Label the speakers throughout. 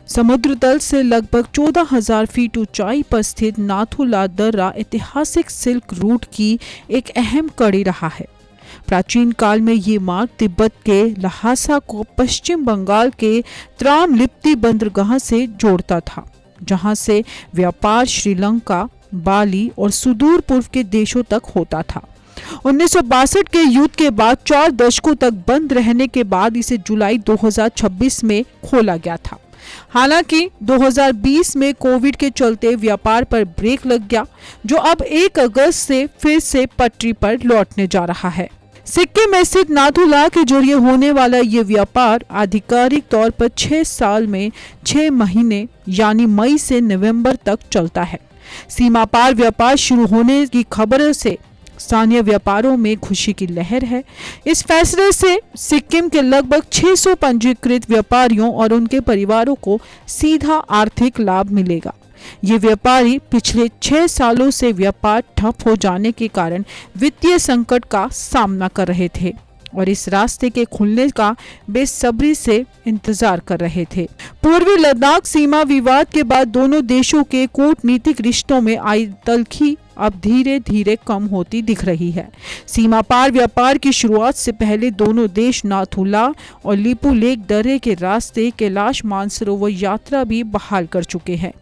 Speaker 1: समुद्र तल से लगभग 14,000 फीट ऊंचाई पर स्थित नाथू ला दर्रा ऐतिहासिक सिल्क रूट की एक अहम कड़ी रहा है। प्राचीन काल में ये मार्ग तिब्बत के लहासा को पश्चिम बंगाल के त्रामलिप्ती बंदरगाह से जोड़ता था, जहां से व्यापार श्रीलंका, बाली और सुदूर पूर्व के देशों तक होता था। 1962 के युद्ध के बाद 4 दशकों तक बंद रहने के बाद इसे जुलाई 2026 में खोला गया था। हालांकि 2020 में कोविड के चलते व्यापार पर ब्रेक लग गया, जो अब 1 अगस्त से फिर से पटरी पर लौटने जा रहा है। सिक्किम में स्थित नाथू ला के जरिए होने वाला ये व्यापार आधिकारिक तौर पर 6 साल में 6 महीने यानी मई से नवंबर तक चलता है। सीमा पार व्यापार शुरू होने की खबर से स्थानीय व्यापारों में खुशी की लहर है। इस फैसले से सिक्किम के लगभग 600 पंजीकृत व्यापारियों और उनके परिवारों को सीधा आर्थिक लाभ मिलेगा। ये व्यापारी पिछले 6 सालों से व्यापार ठप हो जाने के कारण वित्तीय संकट का सामना कर रहे थे और इस रास्ते के खुलने का बेसब्री से इंतजार कर रहे थे। पूर्वी लद्दाख सीमा विवाद के बाद दोनों देशों के कूटनीतिक रिश्तों में आई तल्खी अब धीरे धीरे कम होती दिख रही है। सीमा पार व्यापार की शुरुआत से पहले दोनों देश नाथू ला और लिपू लेक दर्रे के रास्ते कैलाश मानसरोवर यात्रा भी बहाल कर चुके हैं।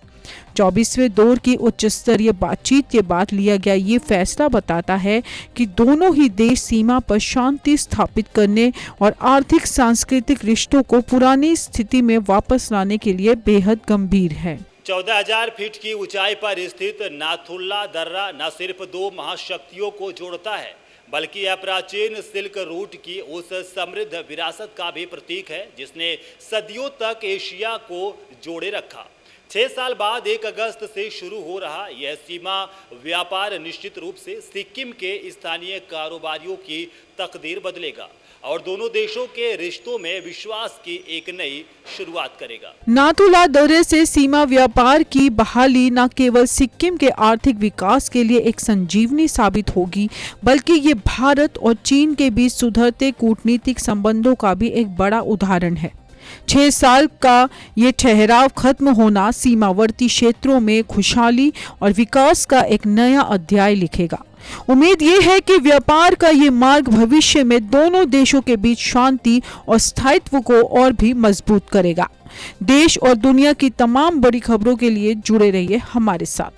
Speaker 1: 24वें दौर की उच्च स्तरीय बातचीत के बाद लिया गया ये फैसला बताता है कि दोनों ही देश सीमा पर शांति स्थापित करने और आर्थिक सांस्कृतिक रिश्तों को पुरानी स्थिति में वापस लाने के लिए बेहद गंभीर है।
Speaker 2: 14,000 फीट की ऊंचाई पर स्थित नाथू ला दर्रा न सिर्फ 2 महाशक्तियों को जोड़ता है, बल्कि यह प्राचीन सिल्क रूट की उस समृद्ध विरासत का भी प्रतीक है जिसने सदियों तक एशिया को जोड़े रखा। 6 साल बाद 1 अगस्त से शुरू हो रहा यह सीमा व्यापार निश्चित रूप से सिक्किम के स्थानीय कारोबारियों की तकदीर बदलेगा और दोनों देशों के रिश्तों में विश्वास की एक नई शुरुआत करेगा।
Speaker 1: नाथू ला दर्रे से सीमा व्यापार की बहाली न केवल सिक्किम के आर्थिक विकास के लिए एक संजीवनी साबित होगी, बल्कि ये भारत और चीन के बीच सुधरते कूटनीतिक संबंधों का भी एक बड़ा उदाहरण है। 6 साल का ये ठहराव खत्म होना सीमावर्ती क्षेत्रों में खुशहाली और विकास का एक नया अध्याय लिखेगा। उम्मीद ये है कि व्यापार का ये मार्ग भविष्य में दोनों देशों के बीच शांति और स्थायित्व को और भी मजबूत करेगा। देश और दुनिया की तमाम बड़ी खबरों के लिए जुड़े रहिए हमारे साथ।